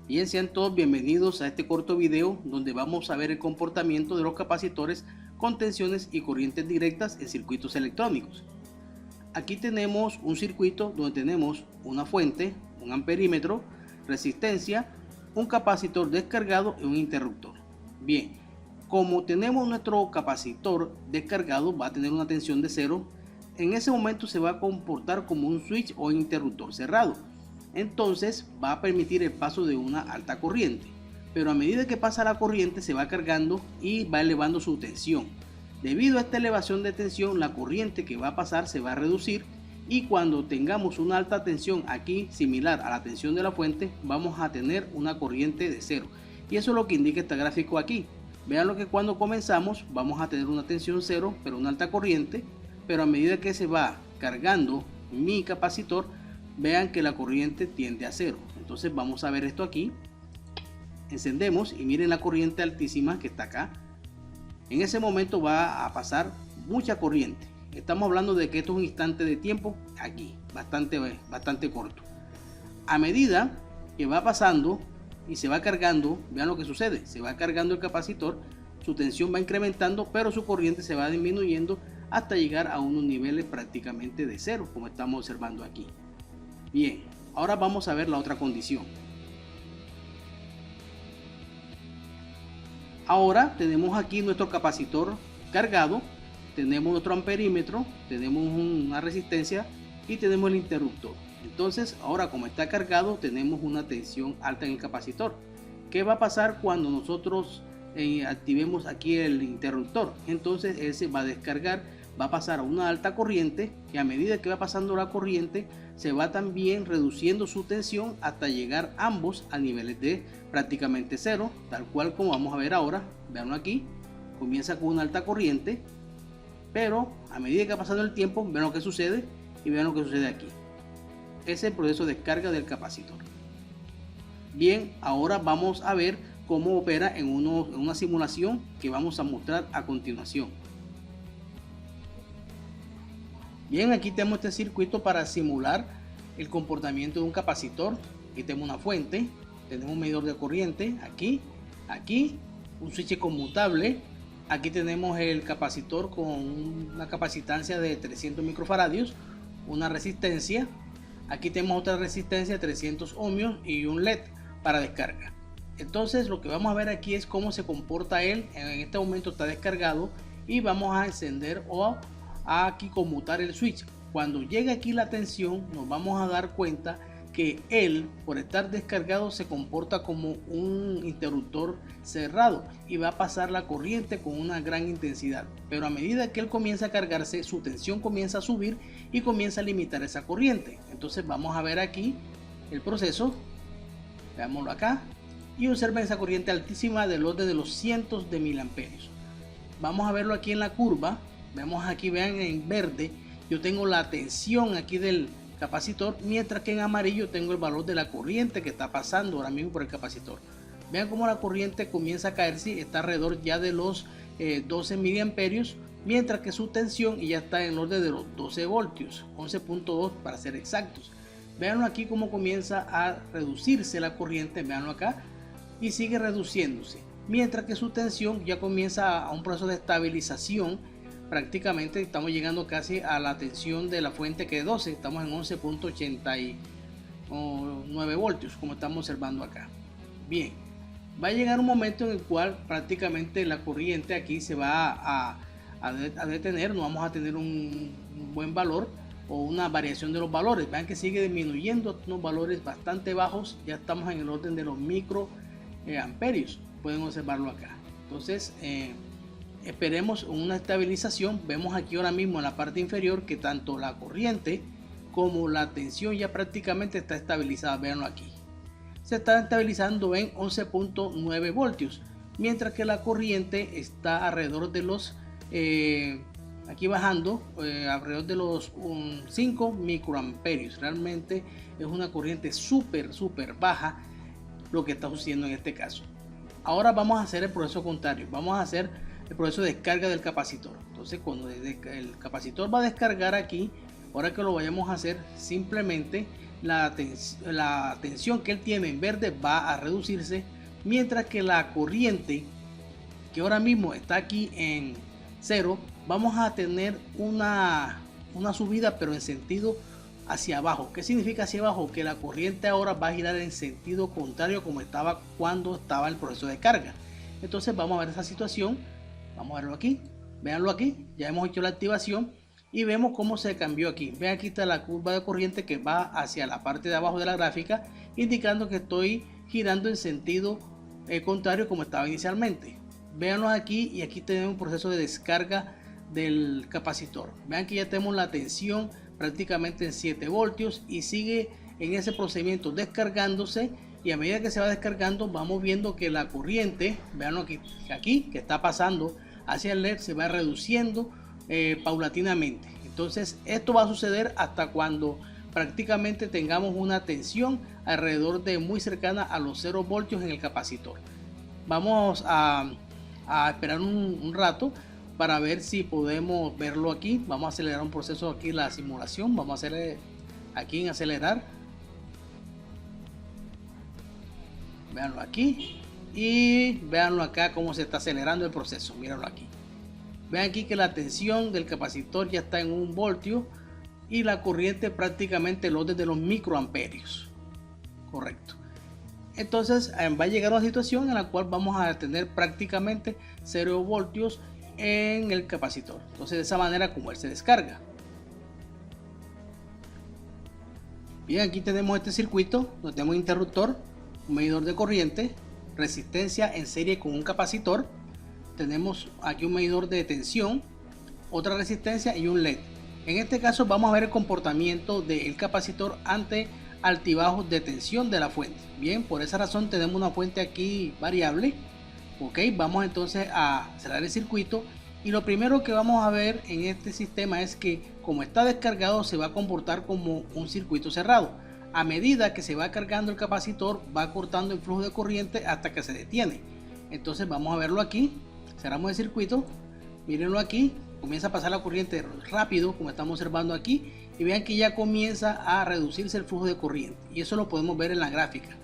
Bien, sean todos bienvenidos a este corto video donde vamos a ver el comportamiento de los capacitores con tensiones y corrientes directas en circuitos electrónicos. Aquí tenemos un circuito donde tenemos una fuente, un amperímetro, resistencia, un capacitor descargado y un interruptor. Bien, como tenemos nuestro capacitor descargado, va a tener una tensión de 0. En ese momento se va a comportar como un switch o interruptor cerrado. Entonces va a permitir el paso de una alta corriente, pero a medida que pasa la corriente se va cargando y va elevando su tensión. Debido a esta elevación de tensión, la corriente que va a pasar se va a reducir, y cuando tengamos una alta tensión aquí similar a la tensión de la fuente, vamos a tener una corriente de 0, y eso es lo que indica este gráfico aquí. Vean lo que cuando comenzamos vamos a tener una tensión 0 pero una alta corriente, pero a medida que se va cargando mi capacitor, vean que la corriente tiende a 0. Entonces vamos a ver esto aquí. Encendemos y miren la corriente altísima que está acá. En ese momento va a pasar mucha corriente. Estamos hablando de que esto es un instante de tiempo aquí, bastante corto. A medida que va pasando y se va cargando, vean lo que sucede. Se va cargando el capacitor, su tensión va incrementando, pero su corriente se va disminuyendo hasta llegar a unos niveles prácticamente de 0, como estamos observando aquí. Bien, ahora vamos a ver la otra condición. Ahora tenemos aquí nuestro capacitor cargado, tenemos nuestro amperímetro, tenemos una resistencia y tenemos el interruptor. Entonces ahora, como está cargado, tenemos una tensión alta en el capacitor. ¿Qué va a pasar cuando nosotros activemos aquí el interruptor? Entonces él se va a descargar, va a pasar a una alta corriente, y a medida que va pasando la corriente se va también reduciendo su tensión hasta llegar ambos a niveles de prácticamente 0, tal cual como vamos a ver ahora. Veanlo aquí, comienza con una alta corriente, pero a medida que va pasando el tiempo, vean lo que sucede y vean lo que sucede aquí. Ese es el proceso de descarga del capacitor. Bien, ahora vamos a ver cómo opera en una simulación que vamos a mostrar a continuación. Bien, aquí tenemos este circuito para simular el comportamiento de un capacitor. Aquí tenemos una fuente, tenemos un medidor de corriente, aquí, un switch conmutable. Aquí tenemos el capacitor con una capacitancia de 300 microfaradios, una resistencia. Aquí tenemos otra resistencia de 300 ohmios y un LED para descarga. Entonces lo que vamos a ver aquí es cómo se comporta él. En este momento está descargado y vamos a encender o aquí conmutar el switch. Cuando llegue aquí la tensión, nos vamos a dar cuenta que él, por estar descargado, se comporta como un interruptor cerrado y va a pasar la corriente con una gran intensidad, pero a medida que él comienza a cargarse, su tensión comienza a subir y comienza a limitar esa corriente. Entonces vamos a ver aquí el proceso, veámoslo acá, y observen esa corriente altísima del orden de los cientos de miliamperios. Vamos a verlo aquí en la curva. Vemos aquí, vean en verde, yo tengo la tensión aquí del capacitor, mientras que en amarillo tengo el valor de la corriente que está pasando ahora mismo por el capacitor. Vean cómo la corriente comienza a caerse, está alrededor ya de los 12 miliamperios, mientras que su tensión ya está en el orden de los 12 voltios, 11.2 para ser exactos. Veanlo aquí cómo comienza a reducirse la corriente, veanlo acá, y sigue reduciéndose, mientras que su tensión ya comienza a un proceso de estabilización. Prácticamente estamos llegando casi a la tensión de la fuente, que es 12, estamos en 11.89 voltios como estamos observando acá. Bien, va a llegar un momento en el cual prácticamente la corriente aquí se va a detener, no vamos a tener un buen valor o una variación de los valores. Vean que sigue disminuyendo, unos valores bastante bajos, ya estamos en el orden de los microamperios, pueden observarlo acá. Entonces esperemos una estabilización. Vemos aquí ahora mismo en la parte inferior que tanto la corriente como la tensión ya prácticamente está estabilizada. Veanlo aquí, se está estabilizando en 11.9 voltios, mientras que la corriente está alrededor de los aquí bajando alrededor de los 5 microamperios. Realmente es una corriente súper baja lo que está sucediendo en este caso. Ahora vamos a hacer el proceso contrario, vamos a hacer el proceso de descarga del capacitor. Entonces cuando el capacitor va a descargar aquí, ahora que lo vayamos a hacer, simplemente la tensión que él tiene en verde va a reducirse, mientras que la corriente que ahora mismo está aquí en 0, vamos a tener una subida pero en sentido hacia abajo. ¿Qué significa hacia abajo? Que la corriente ahora va a girar en sentido contrario como estaba cuando estaba el proceso de carga. Entonces vamos a ver esa situación, vamos a verlo aquí, véanlo aquí, ya hemos hecho la activación y vemos cómo se cambió aquí. Vean, aquí está la curva de corriente que va hacia la parte de abajo de la gráfica, indicando que estoy girando en sentido contrario como estaba inicialmente. Véanlo aquí, y aquí tenemos un proceso de descarga del capacitor. Vean que ya tenemos la tensión prácticamente en 7 voltios y sigue en ese procedimiento descargándose, y a medida que se va descargando vamos viendo que la corriente, veanlo aquí que está pasando hacia el LED, se va reduciendo paulatinamente. Entonces esto va a suceder hasta cuando prácticamente tengamos una tensión alrededor de muy cercana a los 0 voltios en el capacitor. Vamos a esperar un rato para ver si podemos verlo aquí. Vamos a acelerar un proceso aquí, la simulación. Vamos a hacer aquí en acelerar. Véanlo aquí y véanlo acá cómo se está acelerando el proceso. Mírenlo aquí. Vean aquí que la tensión del capacitor ya está en 1 voltio y la corriente prácticamente los de los microamperios. Correcto. Entonces va a llegar una situación en la cual vamos a tener prácticamente 0 voltios en el capacitor. Entonces de esa manera como él se descarga. Bien, aquí tenemos este circuito donde tenemos interruptor, un medidor de corriente, resistencia en serie con un capacitor. Tenemos aquí un medidor de tensión, otra resistencia y un LED. En este caso vamos a ver el comportamiento del capacitor ante altibajos de tensión de la fuente. Bien, por esa razón tenemos una fuente aquí variable. Ok, vamos entonces a cerrar el circuito, y lo primero que vamos a ver en este sistema es que como está descargado se va a comportar como un circuito cerrado. A medida que se va cargando el capacitor va cortando el flujo de corriente hasta que se detiene. Entonces vamos a verlo aquí, cerramos el circuito, mírenlo aquí, comienza a pasar la corriente rápido como estamos observando aquí, y vean que ya comienza a reducirse el flujo de corriente, y eso lo podemos ver en la gráfica.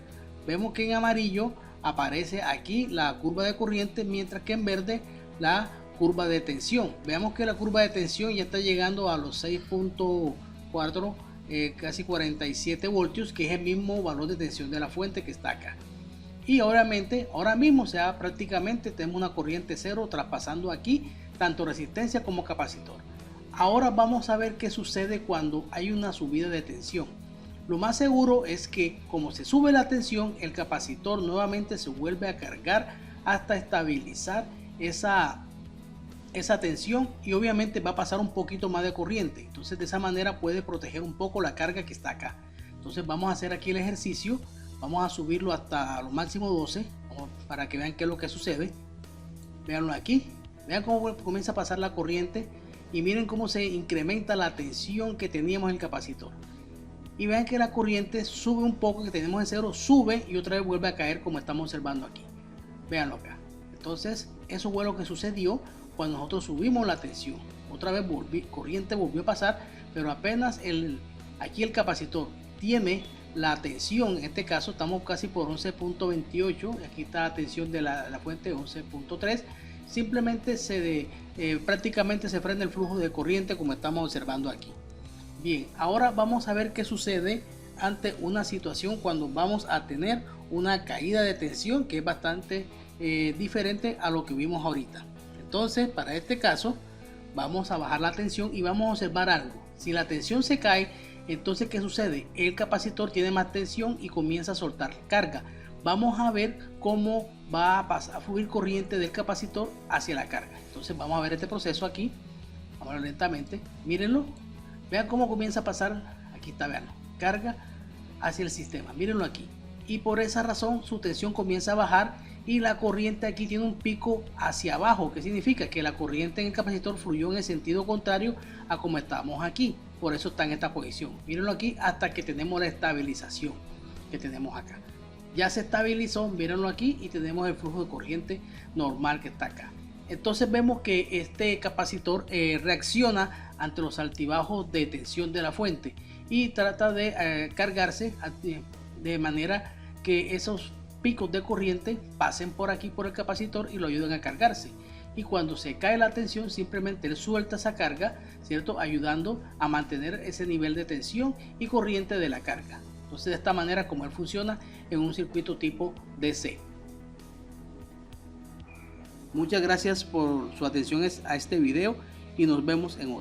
Vemos que en amarillo aparece aquí la curva de corriente, mientras que en verde la curva de tensión. Veamos que la curva de tensión ya está llegando a los 6.4, casi 47 voltios, que es el mismo valor de tensión de la fuente que está acá. Y obviamente ahora mismo prácticamente tenemos una corriente 0 traspasando aquí tanto resistencia como capacitor. Ahora vamos a ver qué sucede cuando hay una subida de tensión. Lo más seguro es que como se sube la tensión, el capacitor nuevamente se vuelve a cargar hasta estabilizar esa tensión, y obviamente va a pasar un poquito más de corriente. Entonces de esa manera puede proteger un poco la carga que está acá. Entonces vamos a hacer aquí el ejercicio. Vamos a subirlo hasta lo máximo 12 para que vean qué es lo que sucede. Veanlo aquí. Vean cómo comienza a pasar la corriente y miren cómo se incrementa la tensión que teníamos en el capacitor. Y vean que la corriente sube un poco, que tenemos en 0, sube y otra vez vuelve a caer como estamos observando aquí. Veanlo acá. Entonces eso fue lo que sucedió cuando nosotros subimos la tensión. Otra vez corriente volvió a pasar, pero apenas aquí el capacitor tiene la tensión, en este caso estamos casi por 11.28, aquí está la tensión de la fuente 11.3, simplemente prácticamente se frena el flujo de corriente como estamos observando aquí. Bien, ahora vamos a ver qué sucede ante una situación cuando vamos a tener una caída de tensión, que es bastante diferente a lo que vimos ahorita. Entonces para este caso vamos a bajar la tensión y vamos a observar algo. Si la tensión se cae, entonces ¿qué sucede? El capacitor tiene más tensión y comienza a soltar carga. Vamos a ver cómo va a fluir corriente del capacitor hacia la carga. Entonces vamos a ver este proceso aquí. Vamos a verlo lentamente. Mírenlo. Vean cómo comienza a pasar. Aquí está, vean. Carga hacia el sistema. Mírenlo aquí. Y por esa razón su tensión comienza a bajar y la corriente aquí tiene un pico hacia abajo. ¿Qué significa? Que la corriente en el capacitor fluyó en el sentido contrario a como estamos aquí. Por eso está en esta posición. Mírenlo aquí hasta que tenemos la estabilización que tenemos acá. Ya se estabilizó, mírenlo aquí, y tenemos el flujo de corriente normal que está acá. Entonces vemos que este capacitor reacciona ante los altibajos de tensión de la fuente, y trata de cargarse de manera que esos picos de corriente pasen por aquí por el capacitor y lo ayuden a cargarse. Y cuando se cae la tensión, simplemente él suelta esa carga, ¿cierto? Ayudando a mantener ese nivel de tensión y corriente de la carga. Entonces, de esta manera como él funciona en un circuito tipo DC. Muchas gracias por su atención a este video y nos vemos en otro.